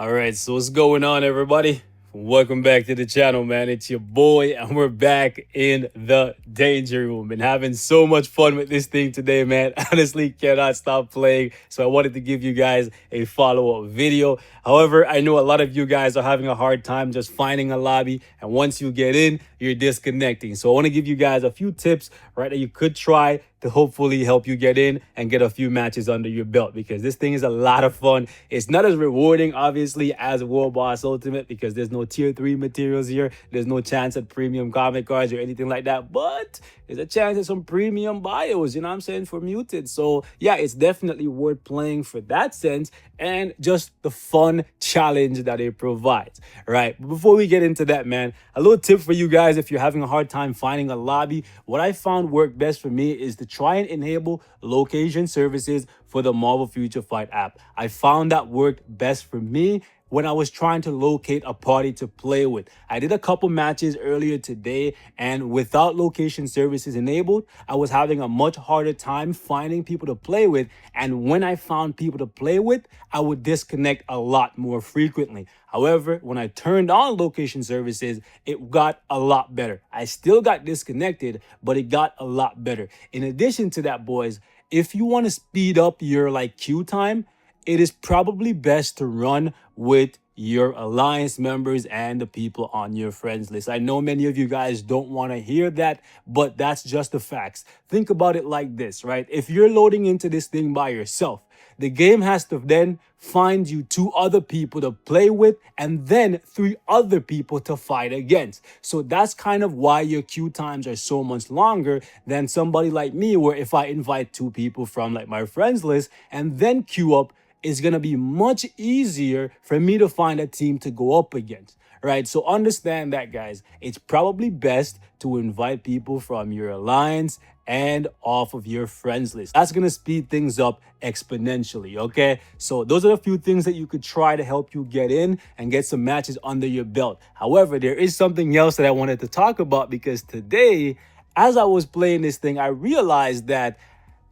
All right, so what's going on, everybody? Welcome back to the channel, man. It's your boy, and we're back in the danger room. Been having so much fun with this thing today, man. Honestly, cannot stop playing. So I wanted to give you guys a follow-up video. However, I know a lot of you guys are having a hard time just finding a lobby, and once you get in, you're disconnecting. So I want to give you guys a few tips, right, that you could try to hopefully help you get in and get a few matches under your belt, because this thing is a lot of fun. It's not as rewarding, obviously, as World Boss Ultimate, because there's no tier 3 materials here. There's no chance at premium comic cards or anything like that, but there's a chance at some premium bios, you know what I'm saying, for muted. So yeah, it's definitely worth playing for that sense, and just the fun challenge that it provides, right? But before we get into that, man, a little tip for you guys if you're having a hard time finding a lobby. What I found worked best for me is to try and enable location services for the Marvel Future Fight app. I found that worked best for me when I was trying to locate a party to play with. I did a couple matches earlier today, and without location services enabled, I was having a much harder time finding people to play with. And when I found people to play with, I would disconnect a lot more frequently. However, when I turned on location services, it got a lot better. I still got disconnected, but it got a lot better. In addition to that, boys, if you want to speed up your queue time, it is probably best to run with your alliance members and the people on your friends list. I know many of you guys don't want to hear that, but that's just the facts. Think about it like this, right? If you're loading into this thing by yourself, the game has to then find you 2 other people to play with, and then 3 other people to fight against. So that's kind of why your queue times are so much longer than somebody like me, where if I invite 2 people from my friends list and then queue up, it's going to be much easier for me to find a team to go up against, right? So understand that, guys. It's probably best to invite people from your alliance and off of your friends list. That's going to speed things up exponentially, okay? So those are a few things that you could try to help you get in and get some matches under your belt. However, there is something else that I wanted to talk about, because today, as I was playing this thing, I realized that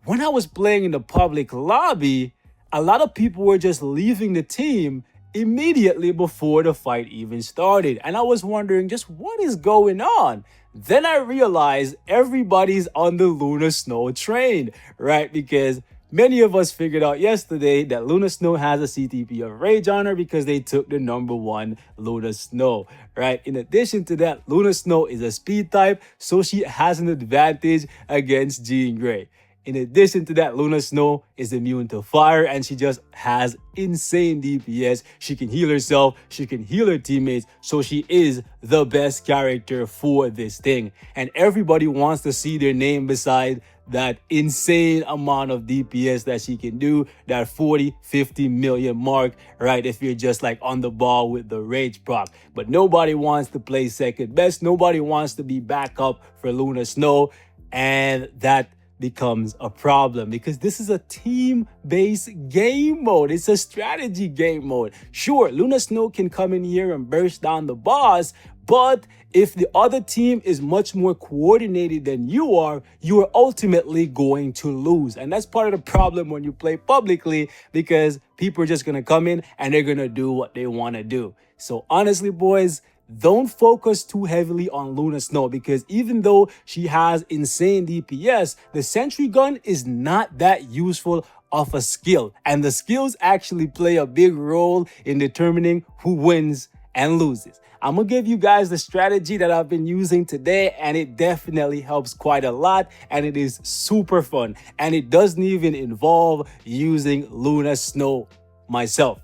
when I was playing in the public lobby, a lot of people were just leaving the team immediately before the fight even started. And I was wondering just what is going on. Then I realized everybody's on the Luna Snow train, right? Because many of us figured out yesterday that Luna Snow has a CTP of Rage on her because they took the #1 Luna Snow, right? In addition to that, Luna Snow is a speed type, so she has an advantage against Jean Grey. In addition to that, Luna Snow is immune to fire, and she just has insane DPS. She can heal herself, she can heal her teammates, so she is the best character for this thing. And everybody wants to see their name beside that insane amount of DPS that she can do, that 40-50 million mark, right? If you're just on the ball with the Rage proc. But nobody wants to play second best. Nobody wants to be backup for Luna Snow, and that becomes a problem, because this is a team-based game mode. It's a strategy game mode. Sure, Luna Snow can come in here and burst down the boss, but if the other team is much more coordinated than you are ultimately going to lose. And that's part of the problem when you play publicly, because people are just going to come in and they're going to do what they want to do. So honestly, boys, don't focus too heavily on Luna Snow, because even though she has insane DPS, the sentry gun is not that useful of a skill. And the skills actually play a big role in determining who wins and loses. I'm gonna give you guys the strategy that I've been using today, and it definitely helps quite a lot, and it is super fun. And it doesn't even involve using Luna Snow myself.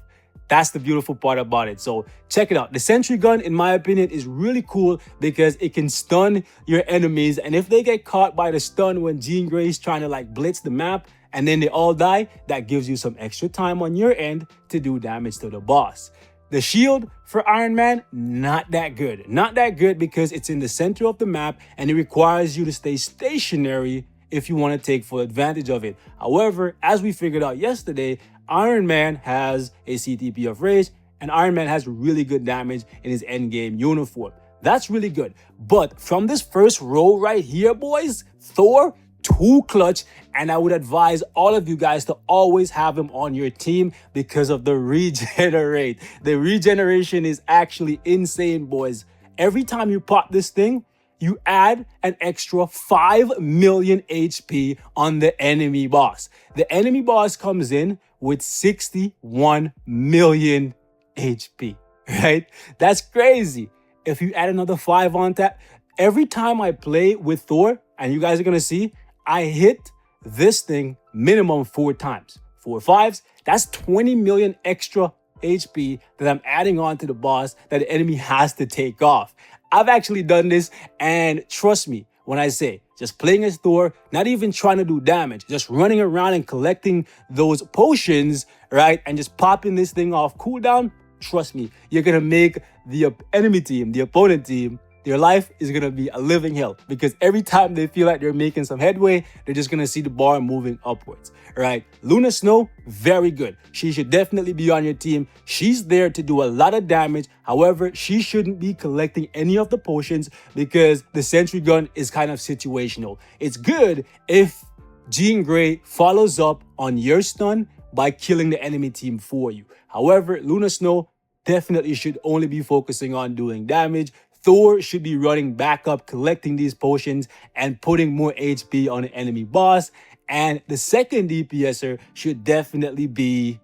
That's the beautiful part about it. So check it out. The sentry gun, in my opinion, is really cool because it can stun your enemies. And if they get caught by the stun when Jean Grey is trying to blitz the map and then they all die, that gives you some extra time on your end to do damage to the boss. The shield for Iron Man, not that good. Not that good because it's in the center of the map and it requires you to stay stationary if you want to take full advantage of it. However, as we figured out yesterday, Iron Man has a CTP of Rage, and Iron Man has really good damage in his endgame uniform. That's really good. But from this first row right here, boys, Thor too clutch, and I would advise all of you guys to always have him on your team because of the regenerate. The regeneration is actually insane, boys. Every time you pop this thing, you add an extra 5 million HP on the enemy boss. The enemy boss comes in with 61 million HP, right? That's crazy. If you add another 5 on tap, every time I play with Thor, and you guys are gonna see, I hit this thing minimum 4 times. 4 5s, that's 20 million extra HP that I'm adding on to the boss that the enemy has to take off. I've actually done this, and trust me when I say, just playing as Thor, not even trying to do damage, just running around and collecting those potions, right? And just popping this thing off cooldown, trust me, you're gonna make the enemy team, the opponent team, their life is going to be a living hell, because every time they feel like they're making some headway, they're just going to see the bar moving upwards, right? Luna Snow, very good. She should definitely be on your team. She's there to do a lot of damage. However, she shouldn't be collecting any of the potions because the sentry gun is kind of situational. It's good if Jean Grey follows up on your stun by killing the enemy team for you. However, Luna Snow definitely should only be focusing on doing damage. Thor should be running back up, collecting these potions, and putting more HP on the enemy boss. And the second DPSer should definitely be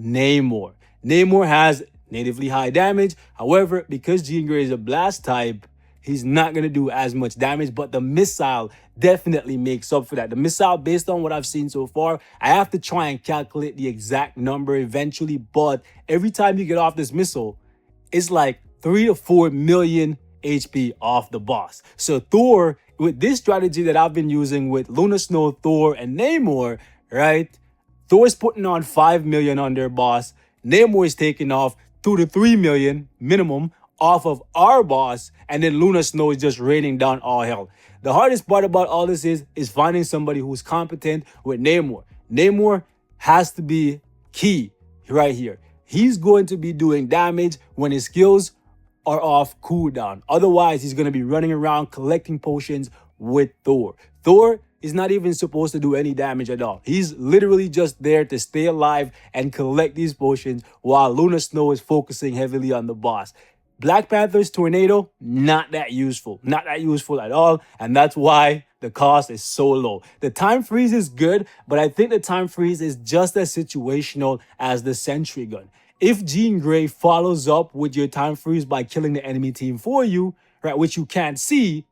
Namor. Namor has natively high damage. However, because Jean Grey is a blast type, he's not going to do as much damage, but the missile definitely makes up for that. The missile, based on what I've seen so far, I have to try and calculate the exact number eventually, but every time you get off this missile, it's like 3 to 4 million HP off the boss. So Thor, with this strategy that I've been using with Luna Snow, Thor, and Namor, right? Thor's putting on 5 million on their boss. Namor is taking off 2 to 3 million minimum off of our boss, and then Luna Snow is just raining down all hell. The hardest part about all this is finding somebody who's competent with Namor. Namor has to be key right here. He's going to be doing damage when his skills are off cooldown. Otherwise, he's going to be running around collecting potions with Thor. Thor is not even supposed to do any damage at all. He's literally just there to stay alive and collect these potions while Luna Snow is focusing heavily on the boss. Black Panther's Tornado, not that useful. Not that useful at all. And that's why the cost is so low. The time freeze is good, but I think the time freeze is just as situational as the sentry gun. If Jean Grey follows up with your time freeze by killing the enemy team for you, right, which you can't see,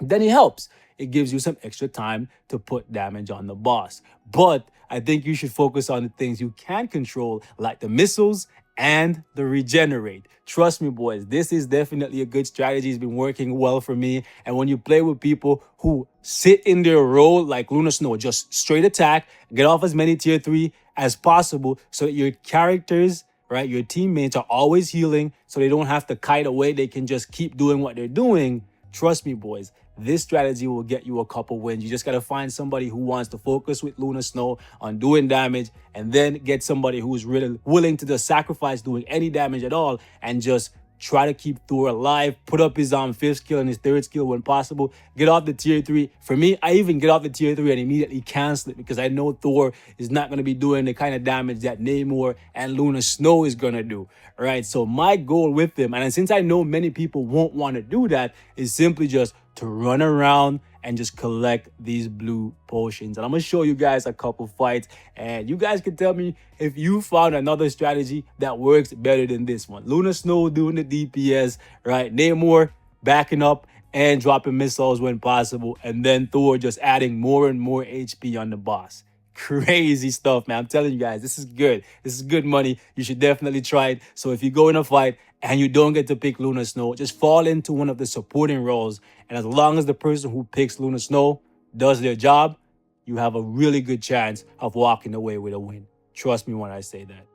then it helps. It gives you some extra time to put damage on the boss. But I think you should focus on the things you can control, like the missiles and the regenerate. Trust me, boys, this is definitely a good strategy. It's been working well for me. And when you play with people who sit in their role like Luna Snow, just straight attack, get off as many tier 3 as possible so that your characters, right, your teammates are always healing so they don't have to kite away. They can just keep doing what they're doing. Trust me, boys, this strategy will get you a couple wins. You just got to find somebody who wants to focus with Luna Snow on doing damage, and then get somebody who's really willing to just sacrifice doing any damage at all and just try to keep Thor alive, put up his 5th skill and his 3rd skill when possible, get off the tier 3. For me, I even get off the tier 3 and immediately cancel it because I know Thor is not going to be doing the kind of damage that Namor and Luna Snow is going to do, right? So my goal with them, and since I know many people won't want to do that, is simply just to run around and just collect these blue potions. And I'm going to show you guys a couple fights, and you guys can tell me if you found another strategy that works better than this one. Luna Snow doing the DPS, right? Namor backing up and dropping missiles when possible, and then Thor just adding more and more HP on the boss. Crazy stuff, man. I'm telling you guys, this is good. This is good money. You should definitely try it. So if you go in a fight and you don't get to pick Luna Snow, just fall into one of the supporting roles. And as long as the person who picks Luna Snow does their job, you have a really good chance of walking away with a win. Trust me when I say that.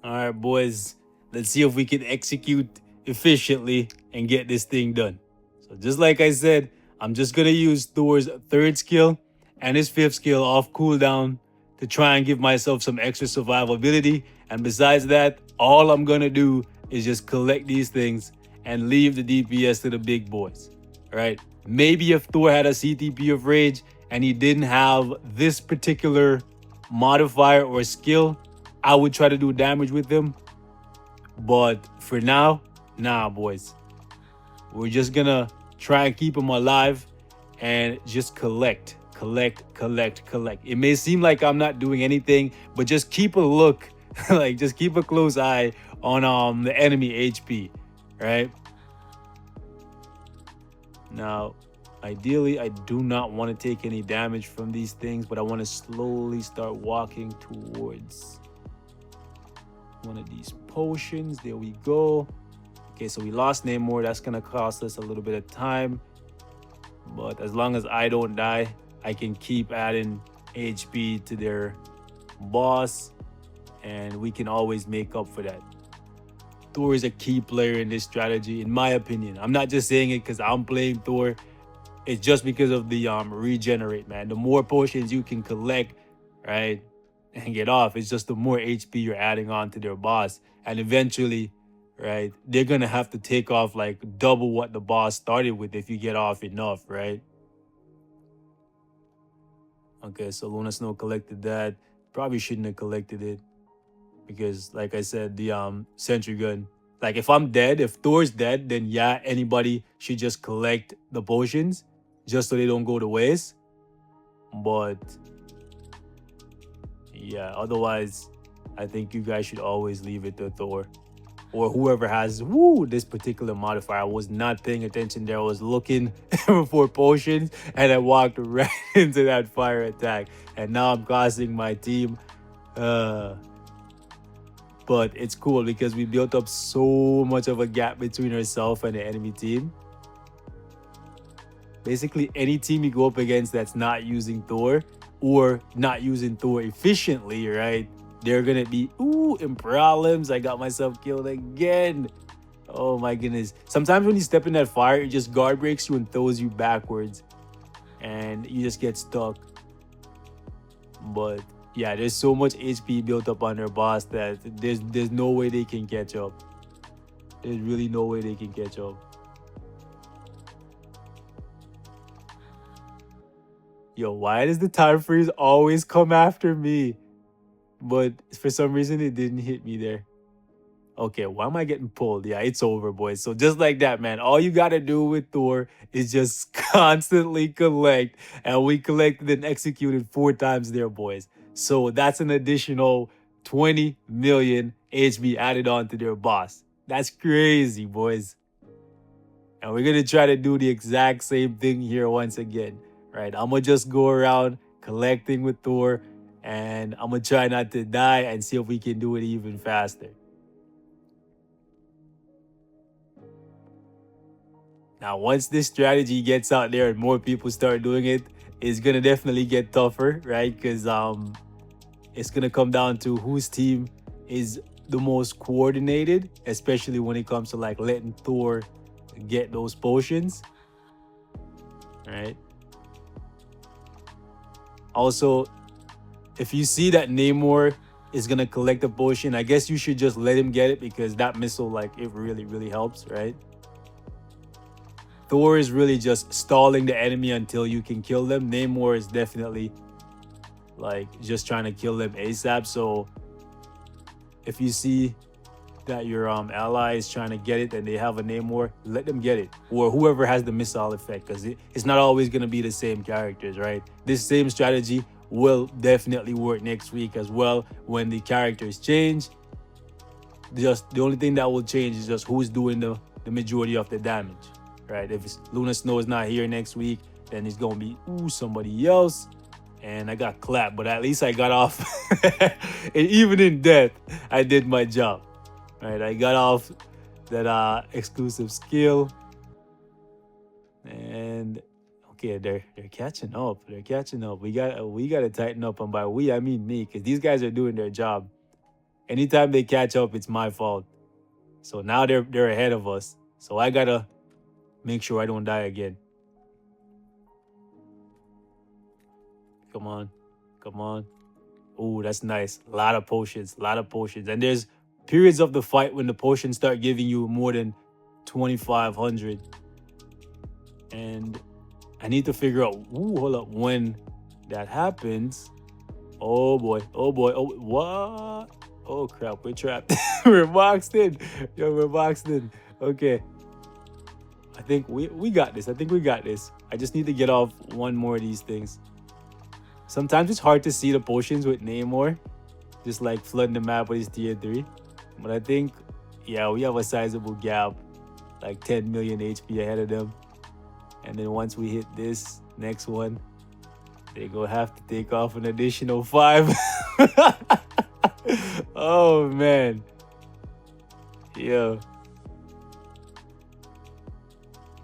All right, boys, let's see if we can execute efficiently and get this thing done. So just like I said, I'm just going to use Thor's 3rd skill and his 5th skill off cooldown to try and give myself some extra survivability. And besides that, all I'm going to do is just collect these things and leave the DPS to the big boys. All right. Maybe if Thor had a CTP of Rage and he didn't have this particular modifier or skill, I would try to do damage with him. But for now, nah, boys. We're just gonna try and keep him alive and just collect, collect, collect, collect. It may seem like I'm not doing anything, but just keep a look, like just keep a close eye on the enemy HP, right? Now, ideally, I do not want to take any damage from these things, but I want to slowly start walking towards one of these potions. There we go. Okay, so we lost Namor. That's going to cost us a little bit of time. But as long as I don't die, I can keep adding HP to their boss. And we can always make up for that. Thor is a key player in this strategy, in my opinion. I'm not just saying it because I'm playing Thor. It's just because of the regenerate, man. The more potions you can collect, right, and get off, it's just the more HP you're adding on to their boss. And eventually, right, they're going to have to take off like double what the boss started with if you get off enough, right? Okay, so Luna Snow collected that. Probably shouldn't have collected it. Because like I said, the sentry gun, like if I'm dead, if Thor's dead, then yeah, anybody should just collect the potions just so they don't go to waste. But yeah, otherwise I think you guys should always leave it to Thor or whoever has this particular modifier. I was not paying attention there. I was looking for potions and I walked right into that fire attack, and now I'm costing my team but it's cool because we built up so much of a gap between ourselves and the enemy team. Basically, any team you go up against that's not using Thor or not using Thor efficiently, right? They're gonna be in problems. I got myself killed again. Oh my goodness. Sometimes when you step in that fire, it just guard breaks you and throws you backwards. And you just get stuck. But yeah, there's so much HP built up on their boss that there's no way they can catch up. There's really no way they can catch up. Yo, why does the time freeze always come after me? But for some reason, it didn't hit me there. Okay, why am I getting pulled? Yeah, it's over, boys. So just like that, man, all you got to do with Thor is just constantly collect. And we collected and executed 4 times there, boys. So that's an additional 20 million HP added on to their boss. That's crazy, boys. And we're going to try to do the exact same thing here once again, right? I'm going to just go around collecting with Thor, and I'm going to try not to die and see if we can do it even faster. Now, once this strategy gets out there and more people start doing it, it's going to definitely get tougher, right? Because it's going to come down to whose team is the most coordinated, especially when it comes to like letting Thor get those potions, right? Also, if you see that Namor is going to collect a potion, I guess you should just let him get it because that missile, like, it really, really helps, right? Thor is really just stalling the enemy until you can kill them. Namor is definitely like just trying to kill them ASAP. So if you see that your ally is trying to get it and they have a Namor, let them get it. Or whoever has the missile effect, because it's not always going to be the same characters, right? This same strategy will definitely work next week as well when the characters change. Just the only thing that will change is just who's doing the majority of the damage. Right, if it's Luna Snow is not here next week, then it's gonna be somebody else. And I got clapped, but at least I got off. And even in death, I did my job. Right, I got off that exclusive skill. And okay, they're catching up. They're catching up. We gotta tighten up, and by we I mean me, because these guys are doing their job. Anytime they catch up, it's my fault. So now they're ahead of us. So I gotta make sure I don't die again. Come on. Come on. Oh, that's nice. A lot of potions. A lot of potions. And there's periods of the fight when the potions start giving you more than 2,500. And I need to figure out, ooh, hold up, when that happens. Oh boy, oh boy, oh, what? Oh crap, we're trapped. We're boxed in. Yo, we're boxed in. Okay. I think we got this. I think we got this. I just need to get off one more of these things. Sometimes it's hard to see the potions with Namor, just like flooding the map with his tier 3. But I think, yeah, we have a sizable gap, like 10 million HP ahead of them. And then once we hit this next one, they're gonna have to take off an additional 5. Oh man. Yeah.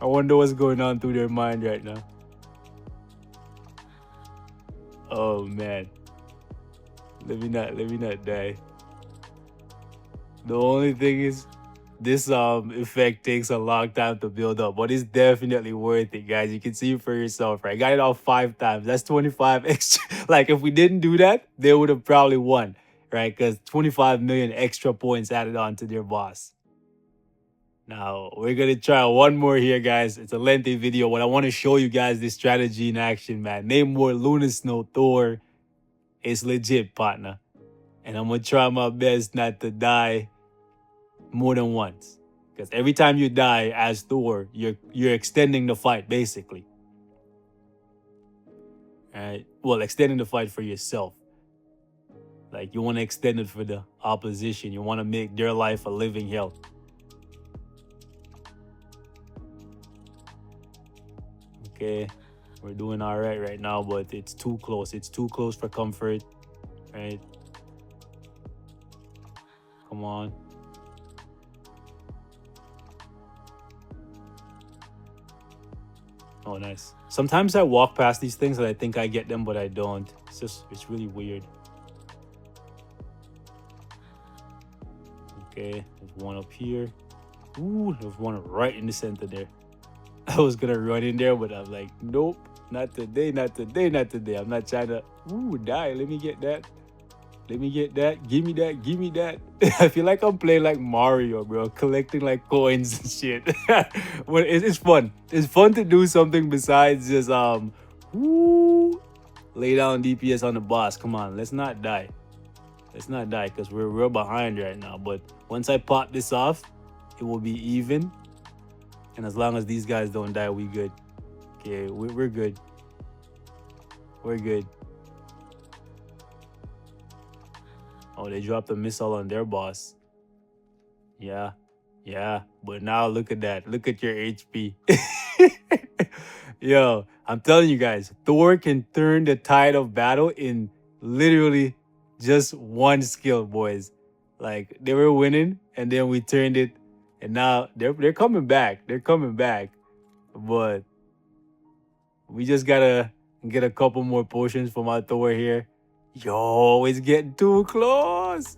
I wonder what's going on through their mind right now. Oh man. Let me not die. The only thing is this effect takes a long time to build up, but it's definitely worth it, guys. You can see it for yourself, right? I got it off 5 times. That's 25 extra. Like if we didn't do that, they would have probably won, right? Because 25 million extra points added on to their boss. Now, we're going to try one more here, guys. It's a lengthy video, but I want to show you guys this strategy in action, man. Namor, Luna Snow, Thor. It's legit, partner. And I'm going to try my best not to die more than once. Because every time you die as Thor, you're extending the fight, basically. Alright? Well, extending the fight for yourself. Like, you want to extend it for the opposition. You want to make their life a living hell. Okay, we're doing all right now, but it's too close. It's too close for comfort, right? Come on. Oh, nice. Sometimes I walk past these things and I think I get them, but I don't. It's really weird. Okay, there's one up here. Ooh, there's one right in the center there. I was gonna run in there, but I'm like, nope, not today, not today, not today. I'm not trying to, die. Let me get that. Let me get that. Give me that. Give me that. I feel like I'm playing like Mario, bro, collecting like coins and shit. But it's fun. It's fun to do something besides just lay down DPS on the boss. Come on, let's not die. Let's not die because we're real behind right now. But once I pop this off, it will be even. And as long as these guys don't die, we good. Okay, we're good. We're good. Oh, they dropped a missile on their boss. Yeah. Yeah. But now look at that. Look at your HP. Yo, I'm telling you guys, Thor can turn the tide of battle in literally just one skill, boys. Like, they were winning, and then we turned it. And now they're coming back. They're coming back. But we just gotta get a couple more potions from our Thor here. Yo, it's getting too close.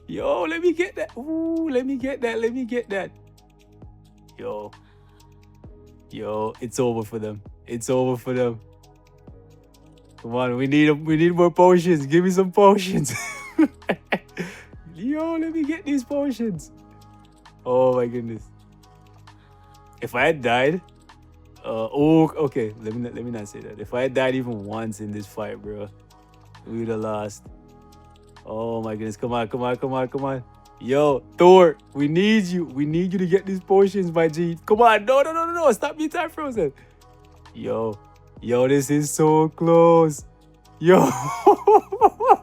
Yo, let me get that. Ooh, let me get that. Let me get that. Yo. Yo, it's over for them. It's over for them. Come on, we need more potions. Give me some potions. Yo, let me get these potions. Oh my goodness. If I had died, okay, let me not say that. If I had died even once in this fight, bro, we would have lost. Oh my goodness, come on, come on, come on, come on. Yo, Thor, we need you. We need you to get these potions, my G. Come on, no, stop me time frozen. Yo, this is so close. Yo,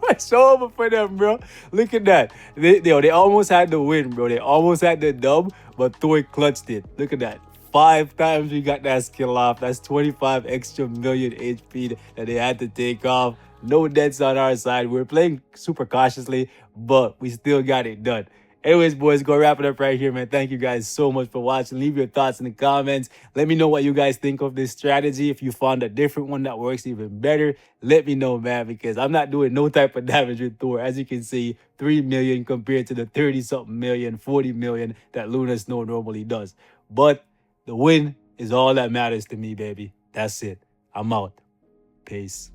it's over for them, bro. Look at that. They almost had the win, bro. They almost had the dub, but Thor clutched it. Look at that. 5 times we got that skill off. That's 25 extra million HP that they had to take off. No deaths on our side. We're playing super cautiously, but we still got it done. Anyways, boys, go wrap it up right here, man. Thank you guys so much for watching. Leave your thoughts in the comments. Let me know what you guys think of this strategy. If you found a different one that works even better, let me know, man, because I'm not doing no type of damage with Thor. As you can see, 3 million compared to the 30-something million, 40 million that Luna Snow normally does. But the win is all that matters to me, baby. That's it. I'm out. Peace.